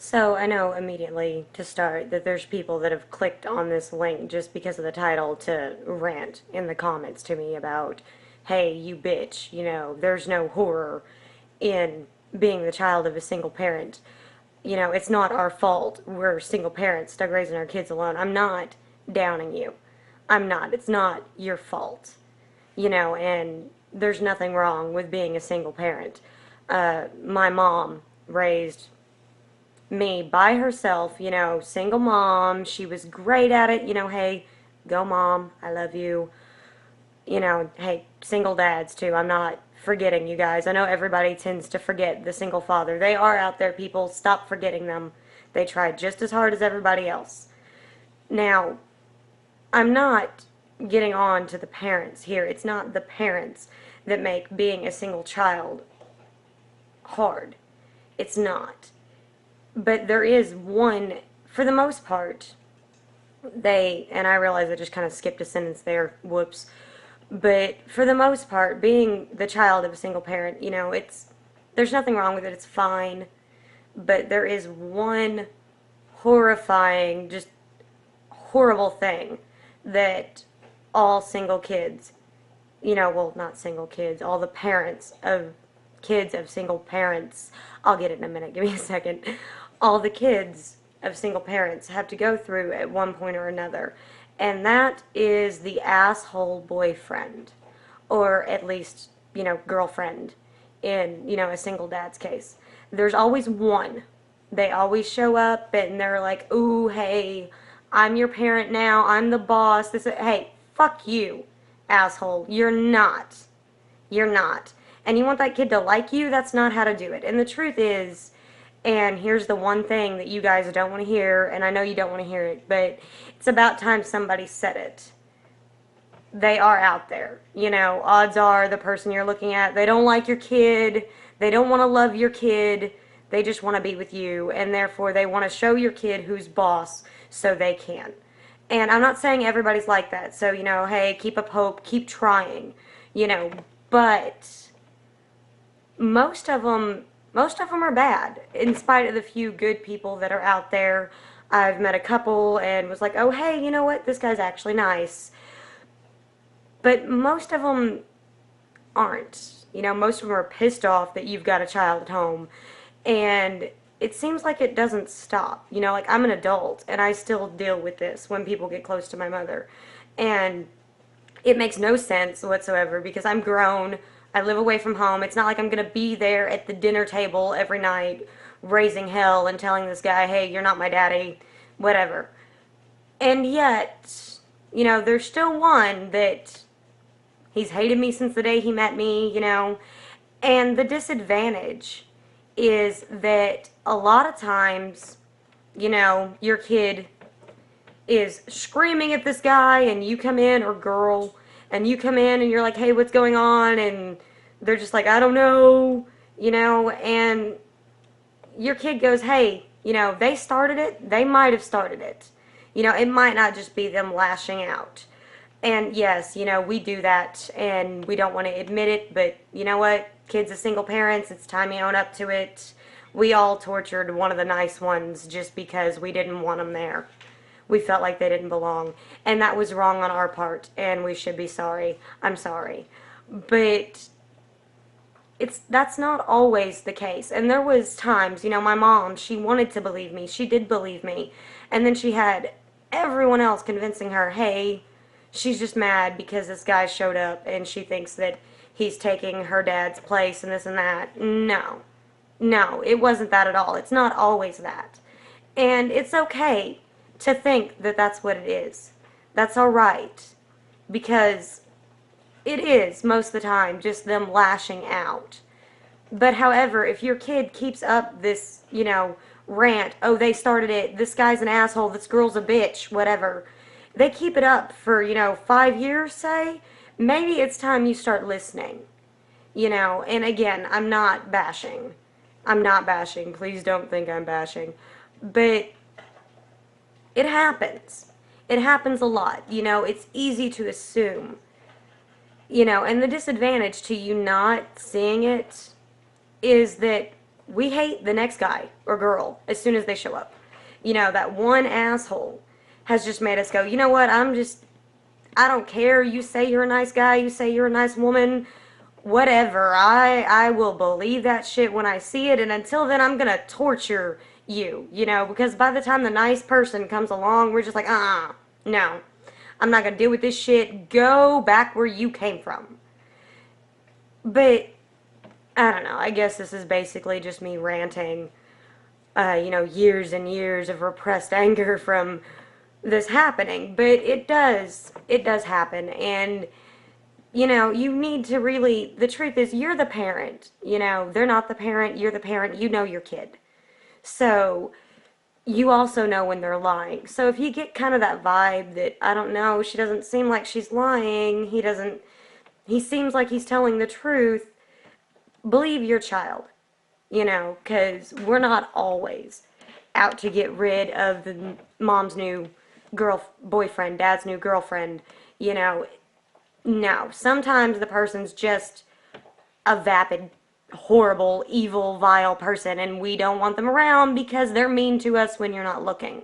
So I know immediately to start that there's people that have clicked on this link just because of the title to rant in the comments to me about, hey, you bitch, there's no horror in being the child of a single parent. It's not our fault. We're single parents stuck raising our kids alone. I'm not downing you. I'm not. It's not your fault. And there's nothing wrong with being a single parent. My mom raised me by herself, single mom. She was great at it, hey, go mom, I love you. Hey, single dads too. I'm not forgetting you guys. I know everybody tends to forget the single father. They are out there, people. Stop forgetting them. They tried just as hard as everybody else. Now, I'm not getting on to the parents here. It's not the parents that make being a single child hard. It's not. But there is one, for the most part, and I realize I just kind of skipped a sentence there, whoops. But for the most part, being the child of a single parent, there's nothing wrong with it, it's fine. But there is one horrifying, just horrible thing that all single kids, well, not single kids, all the parents of kids of single parents, I'll get it in a minute, give me a second, all the kids of single parents have to go through at one point or another. And that is the asshole boyfriend, or at least, girlfriend in, a single dad's case. There's always one. They always show up and they're like, ooh, hey, I'm your parent now, I'm the boss. Hey, fuck you, asshole. You're not. You're not. And you want that kid to like you? That's not how to do it. And the truth is, and here's the one thing that you guys don't want to hear, and I know you don't want to hear it, but it's about time somebody said it. They are out there. Odds are the person you're looking at, they don't like your kid, they don't want to love your kid, they just want to be with you, and therefore they want to show your kid who's boss so they can. And I'm not saying everybody's like that, so, hey, keep up hope, keep trying, but most of them are bad, in spite of the few good people that are out there. I've met a couple and was like, oh, hey, you know what? This guy's actually nice. But most of them aren't. Most of them are pissed off that you've got a child at home. And it seems like it doesn't stop. Like I'm an adult and I still deal with this when people get close to my mother. And it makes no sense whatsoever because I'm grown. I live away from home. It's not like I'm going to be there at the dinner table every night raising hell and telling this guy, hey, you're not my daddy, whatever. And yet, there's still one that he's hated me since the day he met me, And the disadvantage is that a lot of times, your kid is screaming at this guy and you come in, or girl, and you come in and you're like, hey, what's going on? And they're just like, I don't know, and your kid goes, hey, they started it, they might have started it. It might not just be them lashing out. And yes, we do that and we don't want to admit it, but you know what? Kids of single parents, it's time you own up to it. We all tortured one of the nice ones just because we didn't want them there. We felt like they didn't belong. And that was wrong on our part, and we should be sorry. I'm sorry. But that's not always the case. And there was times, my mom, she wanted to believe me. She did believe me. And then she had everyone else convincing her, hey, she's just mad because this guy showed up and she thinks that he's taking her dad's place and this and that. No. No, it wasn't that at all. It's not always that. And it's okay to think that that's what it is. That's alright. Because it is, most of the time, just them lashing out. But however, if your kid keeps up this, rant, oh, they started it, this guy's an asshole, this girl's a bitch, whatever, they keep it up for, 5 years, say, maybe it's time you start listening. And again, I'm not bashing. I'm not bashing. Please don't think I'm bashing. But it happens. It happens a lot. It's easy to assume. And the disadvantage to you not seeing it is that we hate the next guy or girl as soon as they show up. You know, that one asshole has just made us go, you know what, I don't care. You say you're a nice guy, you say you're a nice woman, whatever. I will believe that shit when I see it, and until then, I'm gonna torture you, you know, because by the time the nice person comes along, we're just like, no, I'm not gonna deal with this shit. Go back where you came from. But I don't know. I guess this is basically just me ranting. You know, years and years of repressed anger from this happening, but it does happen, and you know, you need to really, the truth is, you're the parent. You know, they're not the parent, you're the parent, you know your kid. So, you also know when they're lying. So, if you get kind of that vibe that, I don't know, she doesn't seem like she's lying, he seems like he's telling the truth, believe your child, you know, because we're not always out to get rid of the mom's new boyfriend, dad's new girlfriend, you know. No, sometimes the person's just a vapid, horrible, evil, vile person, and we don't want them around because they're mean to us when you're not looking.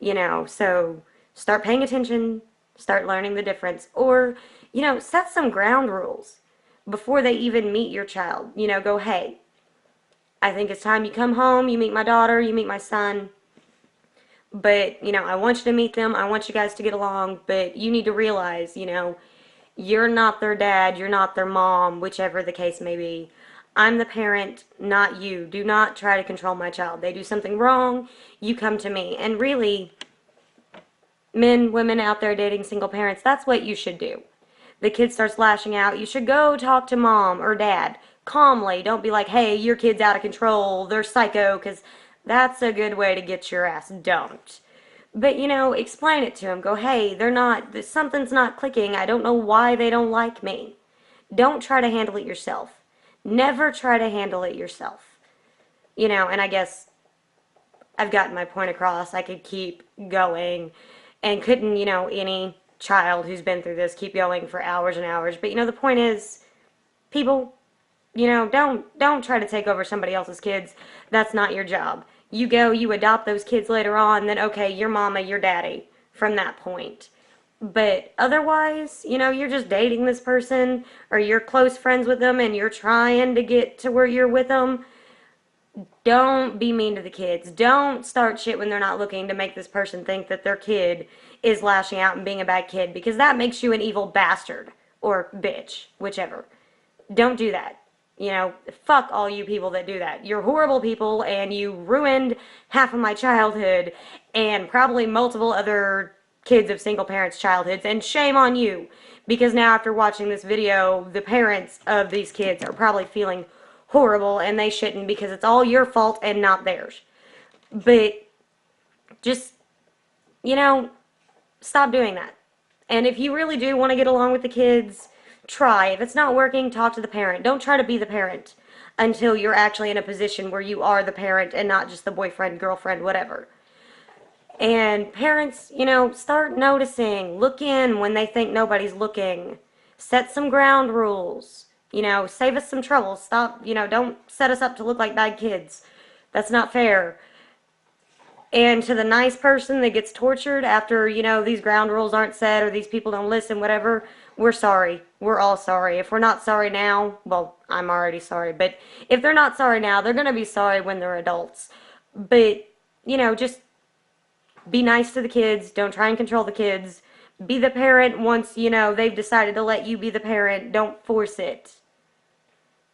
You know, so start paying attention, start learning the difference, or, you know, set some ground rules before they even meet your child. You know, go, hey, I think it's time you come home, you meet my daughter, you meet my son. But, you know, I want you to meet them. I want you guys to get along. But you need to realize, you know, you're not their dad, you're not their mom, whichever the case may be. I'm the parent, not you. Do not try to control my child. They do something wrong, you come to me. And really, men, women out there dating single parents, that's what you should do. The kid starts lashing out, you should go talk to mom or dad calmly. Don't be like, hey, your kid's out of control, they're psycho, because that's a good way to get your ass dumped. But, you know, explain it to them. Go, hey, something's not clicking. I don't know why they don't like me. Don't try to handle it yourself. Never try to handle it yourself. You know, and I guess I've gotten my point across. I could keep going, and couldn't, you know, any child who's been through this keep going for hours and hours. But, you know, the point is, people, you know, don't try to take over somebody else's kids. That's not your job. You go, you adopt those kids later on, then okay, your mama, your daddy from that point. But otherwise, you know, you're just dating this person or you're close friends with them and you're trying to get to where you're with them. Don't be mean to the kids. Don't start shit when they're not looking to make this person think that their kid is lashing out and being a bad kid, because that makes you an evil bastard or bitch, whichever. Don't do that. You know, fuck all you people that do that. You're horrible people, and you ruined half of my childhood and probably multiple other kids of single parents' childhoods, and shame on you. Because now, after watching this video, the parents of these kids are probably feeling horrible, and they shouldn't, because it's all your fault and not theirs. But just, you know, stop doing that. And if you really do want to get along with the kids, try. If it's not working, talk to the parent. Don't try to be the parent until you're actually in a position where you are the parent and not just the boyfriend, girlfriend, whatever. And parents, you know, start noticing. Look in when they think nobody's looking. Set some ground rules. You know, save us some trouble. Stop, you know, don't set us up to look like bad kids. That's not fair. And to the nice person that gets tortured after, you know, these ground rules aren't set or these people don't listen, whatever, we're sorry. We're all sorry. If we're not sorry now, well, I'm already sorry. But if they're not sorry now, they're going to be sorry when they're adults. But, you know, just be nice to the kids. Don't try and control the kids. Be the parent once, you know, they've decided to let you be the parent. Don't force it.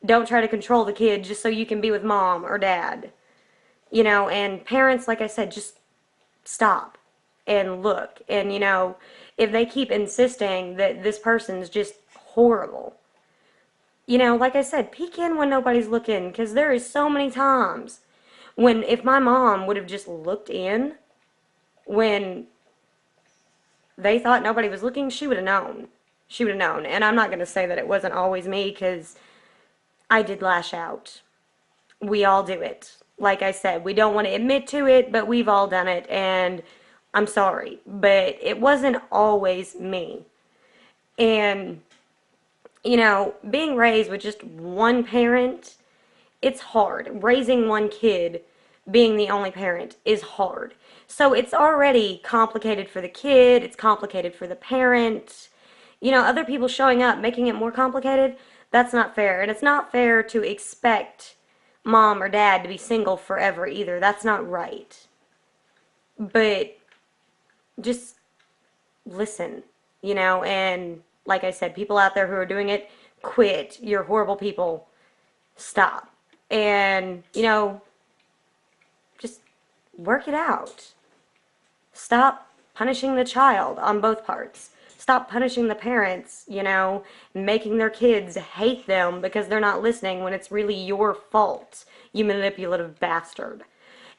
Don't try to control the kid just so you can be with mom or dad. You know, and parents, like I said, just stop and look. And, you know, if they keep insisting that this person's just horrible, you know, like I said, peek in when nobody's looking, because there is so many times when if my mom would have just looked in when they thought nobody was looking, she would have known. She would have known. And I'm not going to say that it wasn't always me, because I did lash out. We all do it. Like I said, we don't want to admit to it, but we've all done it, and I'm sorry. But it wasn't always me. And, you know, being raised with just one parent it's hard. Raising one kid, being the only parent, is hard. So it's already complicated for the kid, it's complicated for the parent. You know, other people showing up, making it more complicated, that's not fair. And it's not fair to expect mom or dad to be single forever either. That's not right. But just listen, you know, and like I said, people out there who are doing it, quit. You're horrible people. Stop. And, you know, just work it out. Stop punishing the child on both parts. Stop punishing the parents, you know, making their kids hate them because they're not listening when it's really your fault, you manipulative bastard.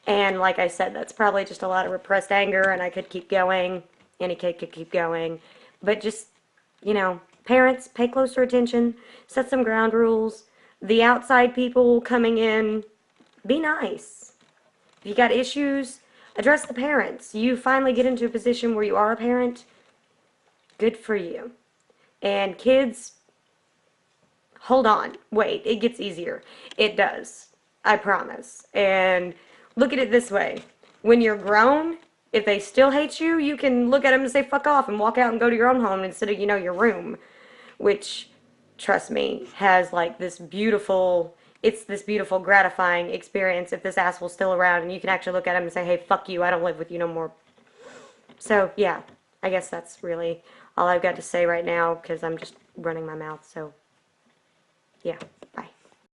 And like I said, that's probably just a lot of repressed anger, and I could keep going. Any kid could keep going. But just, you know, parents, pay closer attention, set some ground rules. The outside people coming in, be nice. If you got issues, address the parents. You finally get into a position where you are a parent, good for you. And kids, hold on, wait, it gets easier. It does. I promise. And look at it this way. When you're grown, if they still hate you, you can look at them and say fuck off and walk out and go to your own home instead of, you know, your room. Which, trust me, has like this beautiful, it's this beautiful, gratifying experience if this asshole's still around and you can actually look at him and say, hey, fuck you, I don't live with you no more. So, yeah, I guess that's really all I've got to say right now because I'm just running my mouth. So, yeah, bye.